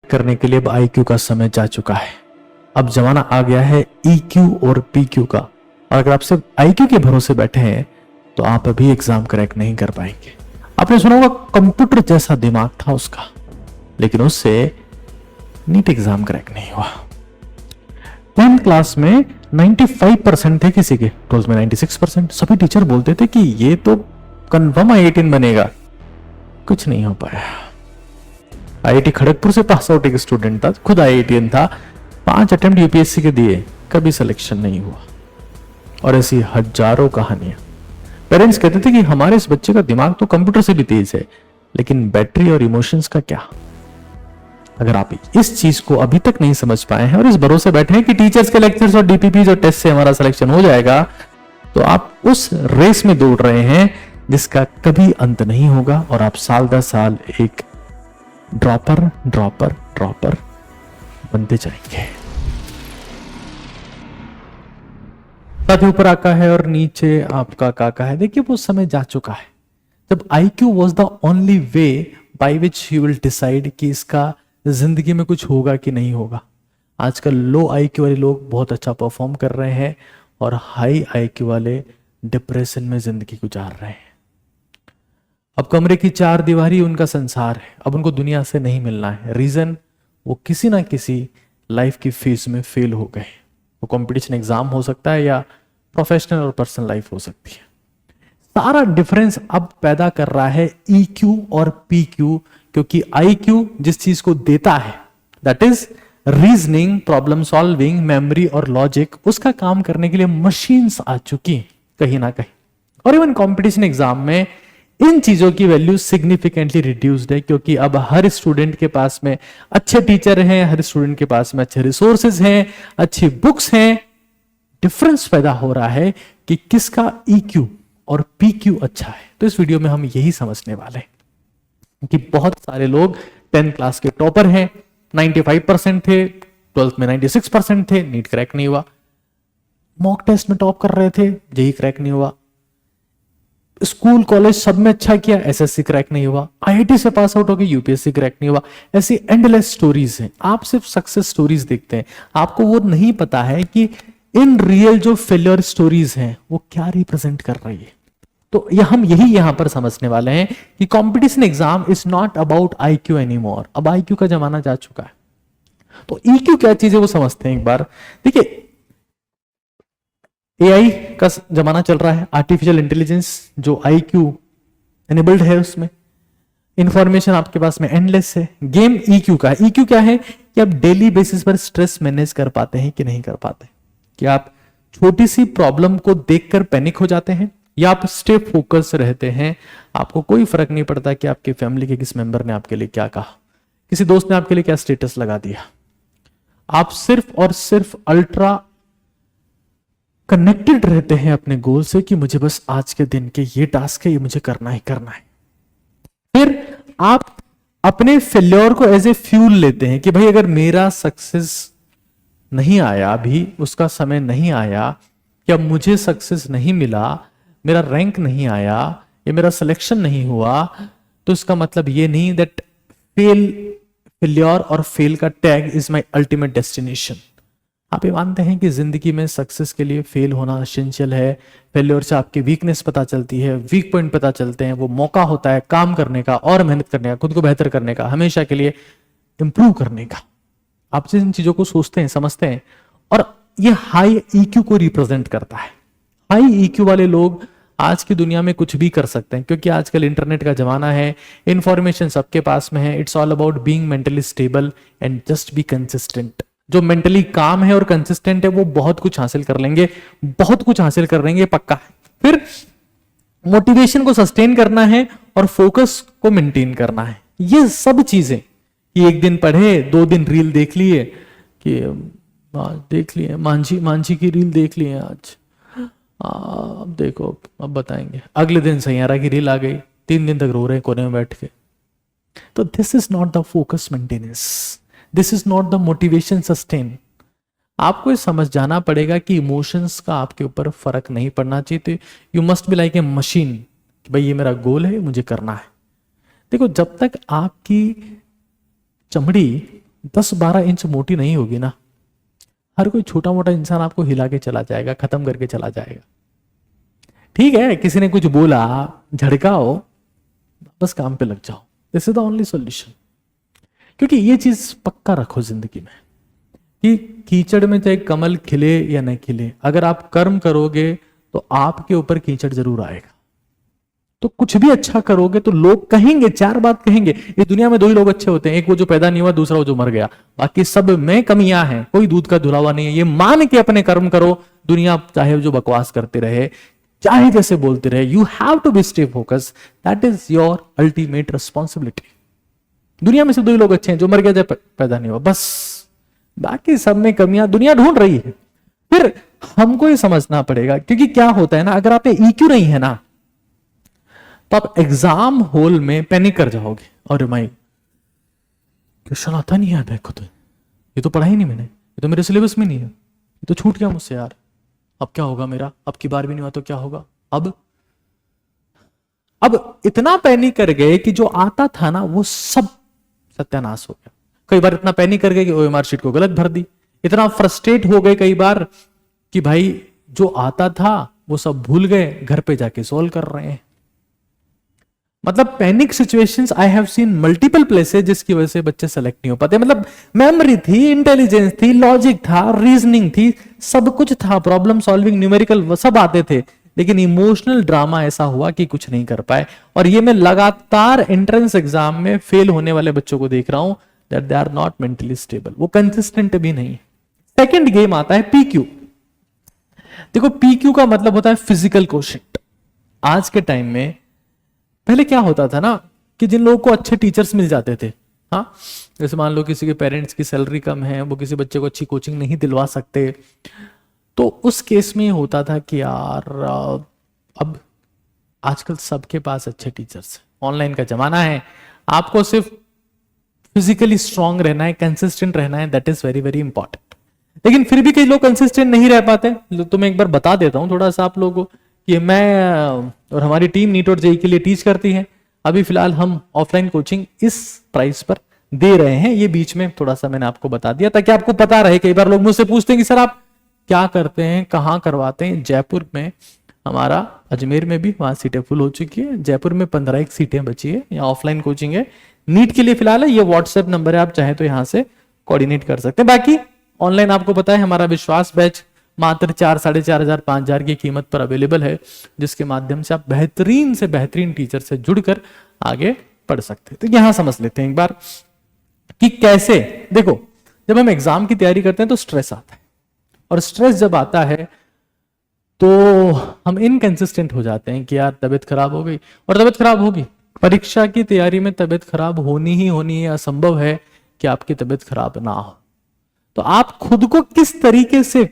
करने के लिए अब आईक्यू का समय जा चुका है। अब जमाना आ गया है ईक्यू और पीक्यू का। और अगर आप सिर्फ आईक्यू के भरोसे बैठे हैं तो आप अभी एग्जाम क्रैक नहीं कर पाएंगे। आपने सुना होगा कंप्यूटर जैसा दिमाग था उसका, लेकिन उससे नीट एग्जाम क्रैक नहीं हुआ। 10th क्लास में 95% थे किसी के, 12th में 96%। सभी टीचर बोलते थे कि ये तो कन्फर्म IIT बनेगा, कुछ नहीं हो पाया। IIT खड़गपुर से पास आउट एक स्टूडेंट था, खुद IITian था, 5 अटेम्प्ट UPSC के दिए, कभी सिलेक्शन नहीं हुआ। और ऐसी हजारों कहानियां। पेरेंट्स कहते थे कि हमारे इस बच्चे का दिमाग तो कंप्यूटर से भी तेज है, लेकिन बैटरी और इमोशंस का क्या। अगर आप इस चीज को अभी तक नहीं समझ पाए हैं और इस भरोसे बैठे हैं कि टीचर्स के लेक्चर्स और DPPs और टेस्ट से हमारा सिलेक्शन हो जाएगा, तो आप उस रेस में दौड़ रहे हैं जिसका कभी अंत नहीं होगा और आप साल दर साल एक ड्रॉपर बनते जाएंगे। साथ ऊपर आका है और नीचे आपका काका है। देखिए वो समय जा चुका है जब IQ was the only way by which you will decide कि इसका जिंदगी में कुछ होगा कि नहीं होगा। आजकल लो IQ वाले लोग बहुत अच्छा परफॉर्म कर रहे हैं और हाई IQ वाले डिप्रेशन में जिंदगी गुजार रहे हैं। अब कमरे की 4 दीवारी उनका संसार है, अब उनको दुनिया से नहीं मिलना है। रीजन, वो किसी ना किसी लाइफ की फेज में फेल हो गए। वो कंपटीशन एग्जाम हो सकता है या प्रोफेशनल और पर्सनल लाइफ हो सकती है। सारा डिफरेंस अब पैदा कर रहा है EQ और PQ, क्योंकि IQ जिस चीज को देता है, that is reasoning, problem solving, memory और लॉजिक, उसका काम करने के लिए मशीन्स आ चुकी हैं कहीं ना कहीं। और इवन कंपटीशन एग्जाम में इन चीजों की वैल्यू सिग्निफिकेंटली रिड्यूस्ड है, क्योंकि अब हर स्टूडेंट के पास में अच्छे टीचर हैं, हर स्टूडेंट के पास में अच्छे रिसोर्सेज हैं, अच्छी बुक्स हैं। डिफरेंस पैदा हो रहा है कि किसका EQ और PQ अच्छा है। तो इस वीडियो में हम यही समझने वाले हैं कि बहुत सारे लोग 10th क्लास के टॉपर हैं, 95% थे, 12th में 96% थे, नीट क्रैक नहीं हुआ। मॉक टेस्ट में टॉप कर रहे थे, जेई क्रैक नहीं हुआ। स्कूल कॉलेज सब में अच्छा किया, SSC क्रैक नहीं हुआ। IIT से पास आउट हो गए, UPSC क्रैक नहीं हुआ। ऐसी एंडलेस स्टोरीज हैं। आप सिर्फ सक्सेस स्टोरीज देखते हैं, आपको वो नहीं पता है कि इन रियल जो फेलियर स्टोरीज हैं वो क्या रिप्रेजेंट कर रही है। तो हम यही यहां पर समझने वाले हैं कि competition exam is not about IQ anymore. अब IQ का जमाना जा चुका है। तो EQ क्या चीज है वो समझते हैं एक बार। देखिए AI का जमाना चल रहा है, आर्टिफिशियल इंटेलिजेंस जो IQ एनेबल्ड है, उसमें इंफॉर्मेशन आपके पास में एंडलेस है। गेम EQ का है। EQ क्या है कि आप डेली बेसिस पर स्ट्रेस मैनेज कर पाते हैं कि नहीं कर पाते, कि आप छोटी सी प्रॉब्लम को देखकर पैनिक हो जाते हैं या आप स्टे फोकस रहते हैं। आपको कोई फर्क नहीं पड़ता कि आपके फैमिली के किस मेंबर ने आपके लिए क्या कहा, किसी दोस्त ने आपके लिए क्या स्टेटस लगा दिया। आप सिर्फ और सिर्फ अल्ट्रा कनेक्टेड रहते हैं अपने गोल से कि मुझे बस आज के दिन के ये टास्क है, ये मुझे करना ही करना है। फिर आप अपने फेल्योर को एज ए फ्यूल लेते हैं कि भाई अगर मेरा सक्सेस नहीं आया, अभी उसका समय नहीं आया, या मुझे सक्सेस नहीं मिला, मेरा रैंक नहीं आया या मेरा सिलेक्शन नहीं हुआ, तो इसका मतलब ये नहीं दैट फेल्योर और फेल का tag is my ultimate destination. आप ये मानते हैं कि जिंदगी में सक्सेस के लिए फेल होना एसेंशियल है। फेल्योर से आपकी वीकनेस पता चलती है, वीक पॉइंट पता चलते हैं, वो मौका होता है काम करने का और मेहनत करने का, खुद को बेहतर करने का, हमेशा के लिए इंप्रूव करने का। आप जिन चीजों को सोचते हैं, समझते हैं, और ये हाई EQ को रिप्रेजेंट करता है। हाई EQ वाले लोग आज की दुनिया में कुछ भी कर सकते हैं, क्योंकि आजकल इंटरनेट का जमाना है, इंफॉर्मेशन सबके पास में है। It's all about being mentally stable and just be consistent. जो मेंटली काम है और कंसिस्टेंट है वो बहुत कुछ हासिल कर लेंगे, बहुत कुछ हासिल कर लेंगे, पक्का है। फिर मोटिवेशन को सस्टेन करना है और फोकस को मेंटेन करना है। ये सब चीजें कि एक दिन पढ़े, 2 दिन रील देख लिए, कि देख लिए मांझी की रील देख लिए आज, अब देखो अब बताएंगे, अगले दिन सैयारा की रील आ गई, 3 दिन तक रो रहे कोने में बैठ के। तो this is not the focus maintenance, this is not the motivation sustain. आपको समझ जाना पड़ेगा कि इमोशंस का आपके ऊपर फर्क नहीं पड़ना चाहिए। तो you must be like a machine कि भाई ये मेरा गोल है, मुझे करना है। देखो जब तक आपकी चमड़ी 10-12 इंच मोटी नहीं होगी ना। हर कोई छोटा मोटा इंसान आपको हिला के चला जाएगा, खत्म करके चला जाएगा। ठीक है, किसी ने कुछ बोला, झड़काओ, बस काम पे लग जाओ। This is the only solution. क्योंकि ये चीज पक्का रखो जिंदगी में कि कीचड़ में चाहे कमल खिले या नहीं खिले, अगर आप कर्म करोगे तो आपके ऊपर कीचड़ जरूर आएगा। तो कुछ भी अच्छा करोगे तो लोग कहेंगे, 4 बात कहेंगे। इस दुनिया में 2 ही लोग अच्छे होते हैं, एक वो जो पैदा नहीं हुआ, दूसरा वो जो मर गया। बाकी सब में कमियां हैं, कोई दूध का धुला हुआ नहीं है। ये मान के अपने कर्म करो, दुनिया चाहे जो बकवास करते रहे, चाहे जैसे बोलते रहे, you have to be stay focus, that is your ultimate responsibility. दुनिया में सिर्फ 2 ही लोग अच्छे हैं, जो मर गया चाहे पैदा नहीं हुआ, बस। बाकी सब में कमियां दुनिया ढूंढ रही है। फिर हमको ये समझना पड़ेगा, क्योंकि क्या होता है ना, अगर आप EQ नहीं है ना, तो आप एग्जाम हॉल में पैनिक कर जाओगे। अरे भाई क्वेश्चन आता नहीं है मेरे को, तो ये तो पढ़ा ही नहीं मैंने, ये तो मेरे सिलेबस में नहीं है, ये तो छूट गया मुझसे यार, अब क्या होगा मेरा, अब की बार भी नहीं हुआ तो क्या होगा। अब इतना पैनिक कर गए कि जो आता था ना वो सब सत्यानाश हो गया। कई बार इतना पैनिक कर गए कि OMR शीट को गलत भर दी। इतना फ्रस्ट्रेट हो गए कई बार कि भाई जो आता था वो सब भूल गए, घर पे जाके सॉल्व कर रहे हैं। मतलब panic situations I have seen multiple places, जिसकी वजह से बच्चे सेलेक्ट नहीं हो पाते। मतलब मेमोरी थी, इंटेलिजेंस थी, लॉजिक था, रीजनिंग थी, सब कुछ था, प्रॉब्लम सॉल्विंग, न्यूमेरिकल सब आते थे, लेकिन इमोशनल ड्रामा ऐसा हुआ कि कुछ नहीं कर पाए। और ये मैं लगातार एंट्रेंस एग्जाम में फेल होने वाले बच्चों को देख रहा हूं, that they are not mentally stable, वो कंसिस्टेंट भी नहीं। सेकेंड गेम आता है PQ। देखो PQ का मतलब होता है फिजिकल कोशेंट। आज के टाइम में, पहले क्या होता था ना कि जिन लोगों को अच्छे टीचर्स मिल जाते थे, हाँ, जैसे मान लो किसी के पेरेंट्स की सैलरी कम है, वो किसी बच्चे को अच्छी कोचिंग नहीं दिलवा सकते, तो उस केस में होता था कि यार अब आजकल सबके पास अच्छे टीचर्स हैं, ऑनलाइन का जमाना है, आपको सिर्फ फिजिकली स्ट्रांग रहना है, कंसिस्टेंट रहना है, that is very very important. लेकिन फिर भी कई लोग कंसिस्टेंट नहीं रह पाते। तो मैं एक बार बता देता हूं थोड़ा सा आप लोगों को कि मैं और हमारी टीम नीट और जेईई के लिए टीच करती है। अभी फिलहाल हम ऑफलाइन कोचिंग इस प्राइस पर दे रहे हैं, ये बीच में थोड़ा सा मैंने आपको बता दिया ताकि आपको पता रहे। कई बार लोग मुझसे पूछते हैं कि सर आप क्या करते हैं, कहाँ करवाते हैं। जयपुर में हमारा, अजमेर में भी, वहां सीटें फुल हो चुकी है, जयपुर में 15 सीटें बची है, यहाँ ऑफलाइन कोचिंग है। नीट के लिए फिलहाल है, ये व्हाट्सएप नंबर है, आप चाहे तो यहाँ से कोऑर्डिनेट कर सकते हैं। बाकी ऑनलाइन आपको पता है हमारा विश्वास बैच मात्र 4, 4,500, 5,000 की कीमत पर अवेलेबल है, जिसके माध्यम से आप बेहतरीन से बेहतरीन टीचर से जुड़कर आगे पढ़ सकते हैं। तो यहां समझ लेते हैं एक बार कि कैसे। देखो, जब हम एग्जाम की तैयारी करते हैं तो स्ट्रेस आता है, और स्ट्रेस जब आता है तो हम इनकंसिस्टेंट हो जाते हैं कि यार तबीयत खराब हो गई, और तबीयत खराब होगी। परीक्षा की तैयारी में तबीयत खराब होनी ही होनी है, असंभव है कि आपकी तबीयत खराब ना हो। तो आप खुद को किस तरीके से,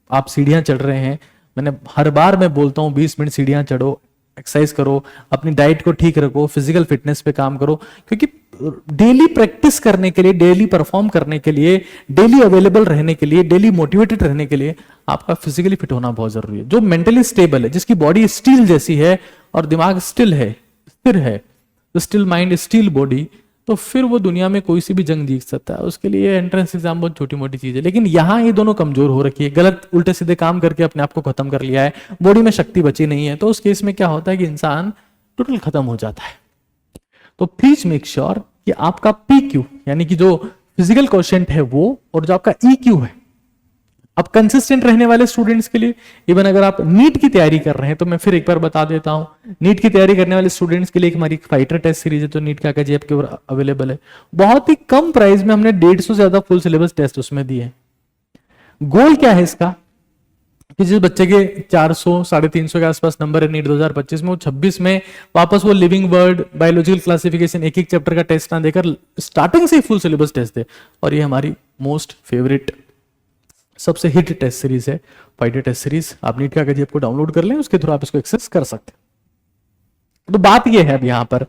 आप सीढ़ियां चढ़ रहे हैं, मैंने हर बार मैं बोलता हूं 20 मिनट सीढ़ियां चढ़ो, एक्सरसाइज करो, अपनी डाइट को ठीक रखो, फिजिकल फिटनेस पे काम करो, क्योंकि डेली प्रैक्टिस करने के लिए, डेली परफॉर्म करने के लिए, डेली अवेलेबल रहने के लिए, डेली मोटिवेटेड रहने के लिए आपका फिजिकली फिट होना बहुत जरूरी है। जो मेंटली स्टेबल है, जिसकी बॉडी स्टील जैसी है और दिमाग स्टिल है, स्थिर है, तो स्टिल माइंड स्टील बॉडी, तो फिर वो दुनिया में कोई सी भी जंग जीत सकता है। उसके लिए एंट्रेंस एग्जाम बहुत छोटी मोटी चीज है। लेकिन यहाँ ये दोनों कमजोर हो रखी है, गलत उल्टे सीधे काम करके अपने आप को खत्म कर लिया है, बॉडी में शक्ति बची नहीं है, तो उस केस में क्या होता है कि इंसान टोटल खत्म हो जाता है। तो प्लीज मेक श्योर कि आपका PQ यानी कि जो फिजिकल क्वोशिएंट है वो, और जो आपका EQ है, अब कंसिस्टेंट रहने वाले स्टूडेंट्स के लिए, इवन अगर आप नीट की तैयारी कर रहे हैं, तो मैं फिर एक बार बता देता हूं, नीट की तैयारी करने वाले स्टूडेंट्स के लिए हमारी फाइटर टेस्ट सीरीज है, तो नीट का जी आपके ऊपर अवेलेबल है। बहुत ही कम प्राइस में हमने 150 से ज्यादा फुल सिलेबस टेस्ट उसमें दिए हैं। गोल क्या है इसका कि जिस बच्चे के 400, 350 के आसपास नंबर है नीट 2025 में, वो 26 में वापस वो लिविंग वर्ड, बायोलॉजिकल क्लासिफिकेशन, एक एक चैप्टर का टेस्ट ना देकर स्टार्टिंग से ही फुल सिलेबस टेस्ट दे। और ये हमारी मोस्ट फेवरेट, सबसे हिट टेस्ट सीरीज है, फाइटर टेस्ट सीरीज। आप नीट का जी आपको डाउनलोड कर लें, उसके थ्रू आप इसको एक्सेस कर सकते हैं। तो बात यह है, अब यहां पर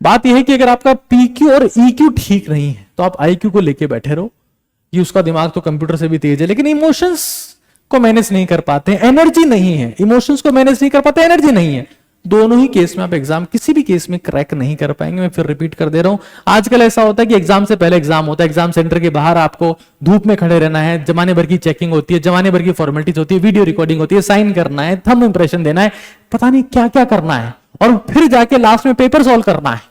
बात यह है कि अगर आपका PQ और EQ ठीक नहीं है, तो आप IQ को लेके बैठे रहो, ये उसका दिमाग तो कंप्यूटर से भी तेज है, लेकिन इमोशंस को मैनेज नहीं कर पाते, एनर्जी नहीं है, इमोशंस को मैनेज नहीं कर पाते, एनर्जी नहीं है, दोनों ही केस में आप एग्जाम किसी भी केस में क्रैक नहीं कर पाएंगे। मैं फिर रिपीट कर दे रहा हूं, आजकल ऐसा होता है कि एग्जाम से पहले एग्जाम होता है, एग्जाम सेंटर के बाहर आपको धूप में खड़े रहना है, जमाने भर की चेकिंग होती है, जमाने भर की फॉर्मेलिटीज होती है, वीडियो रिकॉर्डिंग होती है, साइन करना है, थंब इंप्रेशन देना है, पता नहीं क्या क्या करना है, और फिर जाके लास्ट में पेपर सॉल्व करना है।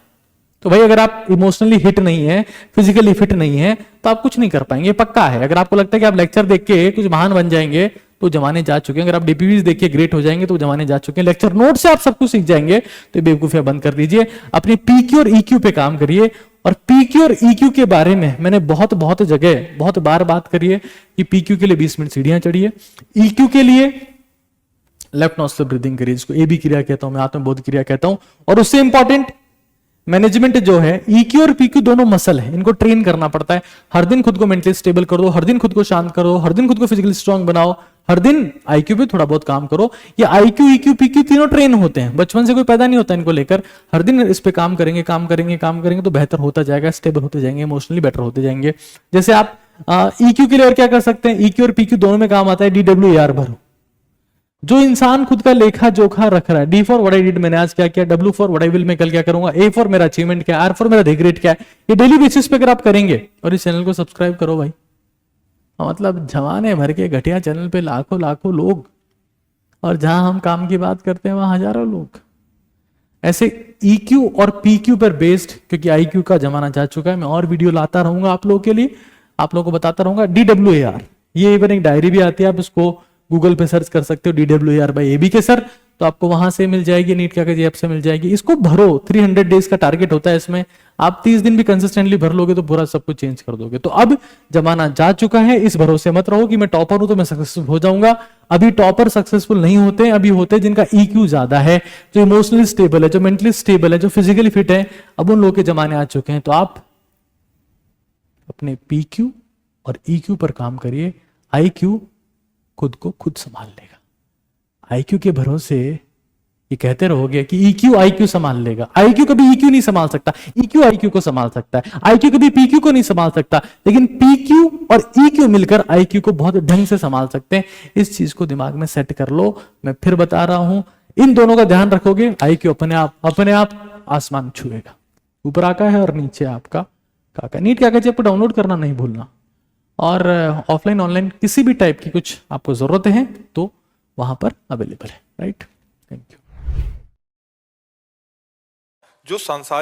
तो भाई अगर आप इमोशनली हिट नहीं है, फिजिकली फिट नहीं है, तो आप कुछ नहीं कर पाएंगे, पक्का है। अगर आपको लगता है कि आप लेक्चर देख के कुछ महान बन जाएंगे, तो जमाने जा चुके हैं। अगर आप डीपीवीज देख के ग्रेट हो जाएंगे, तो जमाने जा चुके हैं। लेक्चर नोट से आप सब कुछ सीख जाएंगे, तो बेवकूफियां बंद कर दीजिए, अपने पीक्यू और ईक्यू पे काम करिए। और पीक्यू और ईक्यू के बारे में मैंने बहुत जगह बहुत बार बात करी है कि पीक्यू के लिए 20 मिनट सीढ़ियां चढ़िए, ईक्यू के लिए लेफ्ट नोज से ब्रीदिंग करिए, जिसको एबी क्रिया कहता हूं मैं, आत्मबोध क्रिया कहता हूं। और उससे इंपॉर्टेंट मैनेजमेंट जो है, ईक्यू और पीक्यू दोनों मसल है, इनको ट्रेन करना पड़ता है। हर दिन खुद को मेंटली स्टेबल कर दो, हर दिन खुद को शांत करो, हर दिन खुद को फिजिकली स्ट्रांग बनाओ, हर दिन आईक्यू पे थोड़ा बहुत काम करो। ये आईक्यू ईक्यू पीक्यू तीनों ट्रेन होते हैं, बचपन से कोई पैदा नहीं होता इनको लेकर। हर दिन इस पे काम करेंगे काम करेंगे काम करेंगे तो बेहतर होता जाएगा, स्टेबल होते जाएंगे, इमोशनली बेटर होते जाएंगे। जैसे आप ईक्यू के लिए और क्या कर सकते हैं, ईक्यू और पीक्यू दोनों में काम आता है DWAR भरो। जो इंसान खुद का लेखा जोखा रख रहा है, D for what I did, मैंने आज क्या किया, W for what I will, मैं कल क्या करूंगा, A फॉर मेरा अचीवमेंट क्या है, R फॉर मेरा रिग्रेट क्या है, ये डेली बेसिस पे अगर आप करेंगे, और इस चैनल को सब्सक्राइब करो भाई, मतलब जमाने भर के घटिया चैनल पे लाखों लाखों लोग, और जहां हम काम की बात करते हैं वहां हजारों लोग। ऐसे EQ और PQ पर बेस्ड, क्योंकि IQ का जमाना जा चुका है, मैं और वीडियो लाता रहूंगा आप लोगों के लिए, आप लोगों को बताता रहूंगा। DWAR, ये इवन एक डायरी भी आती है, आप इसको गूगल पे सर्च कर सकते हो, DWAR बाय AB के सर, तो आपको वहां से मिल जाएगी, नीट क्या ऐप से मिल जाएगी। इसको भरो, 300 डेज का टारगेट होता है इसमें, आप 30 दिन भी कंसिस्टेंटली भर लोगे तो पूरा सब कुछ चेंज कर दोगे। तो अब जमाना जा चुका है, इस भरोसे मत रहो कि मैं टॉपर हूं तो मैं सक्सेसफुल हो जाऊंगा। अभी टॉपर सक्सेसफुल नहीं होते, अभी होते हैं जिनका EQ ज्यादा है, जो इमोशनली स्टेबल है, जो मेंटली स्टेबल है, जो फिजिकली फिट है, अब उन लोगों के जमाने आ चुके हैं। तो आप अपने PQ और EQ पर काम करिए, IQ खुद को खुद संभाल लेगा। IQ के भरोसे ये कहते रहोगे कि EQ IQ संभाल लेगा, IQ कभी EQ नहीं संभाल सकता, EQ IQ को संभाल सकता है, IQ कभी PQ को नहीं संभाल सकता, लेकिन PQ और EQ मिलकर IQ को बहुत ढंग से संभाल सकते हैं। इस चीज को दिमाग में सेट कर लो, मैं फिर बता रहा हूं, इन दोनों का ध्यान रखोगे, IQ अपने आप आसमान छुएगा। ऊपर आका है और नीचे आपका काका। नीट क्या कहते हैं, आपको डाउनलोड करना नहीं भूलना, और ऑफलाइन ऑनलाइन किसी भी टाइप की कुछ आपको जरूरत है तो वहां पर अवेलेबल है, राइट। Thank you. जो संसार